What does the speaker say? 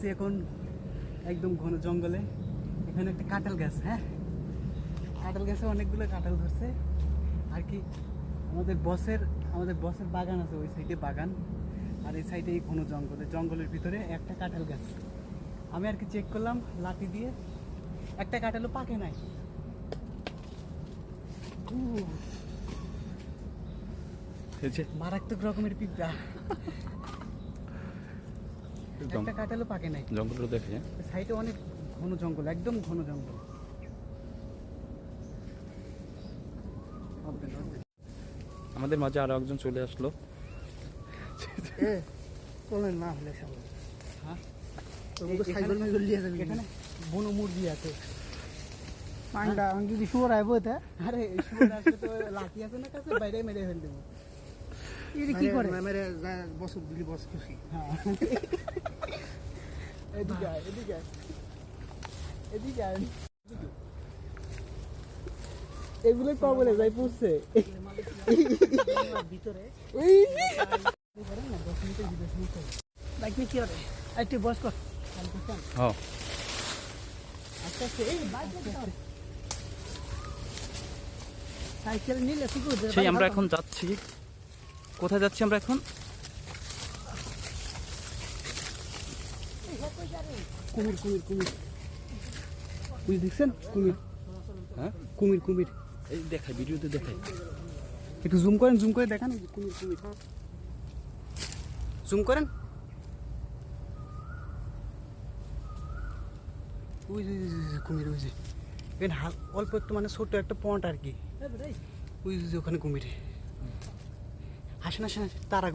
আসছি এখন একদম ঘন জঙ্গলে। এখানে একটা কাঁঠাল গাছ, হ্যাঁ কাঁঠাল গাছে অনেকগুলো কাঁঠাল ধরছে আর কি। আমাদের বসের বাগান আছে, ওই সাইডে বাগান, আর এই সাইডে এই ঘন জঙ্গলের ভিতরে একটা কাঁঠাল গাছ। আমি আর কি চেক করলাম লাঠি দিয়ে, একটা কাঁঠালও পাকে নাই। মারাত্মক রকমের পিঁপড়া, একটা কাঁঠালও পাকে নাই। জঙ্গলটা দেখে সাইডে অনেক ঘন জঙ্গল, একদম ঘন জঙ্গল। আমাদের মাঝে আরো একজন চলে আসলো। না হলে হ্যাঁ এখানে বন মুরগি আছে। যদি শুয়োর আইব এটা আরে শুয়োর আসলে তো লাঠি আছে না কাছে, বাইরে মেরে ফেল দেবো। কি করে বছর দিলি বস খুশি। হ্যাঁ এদিকে আয়, এদিকে আয়, এদিকে আয়। এগুলো কবলে যাই পড়ছে ভিতরে। বাইক কি করে একটু বস কর। হ্যাঁ সাইকেল নিলে কি করবে? সেই আমরা এখন যাচ্ছি, কোথায় যাচ্ছি আমরা এখন? কুমির কুমির কুমির কুমির দেখছেন? কুমির, হ্যাঁ কুমির কুমির এই দেখাই, ভিডিওতে দেখাই। একটু জুম করে দেখান। কুমির কুমির জুম করেন। ওই যে কুমির, ওই যে এখানে অল্প একটু মানে ছোট্ট একটা পয়েন্ট আর কি। ওই যে ওখানে কুমির। আসেন আসেন, তারা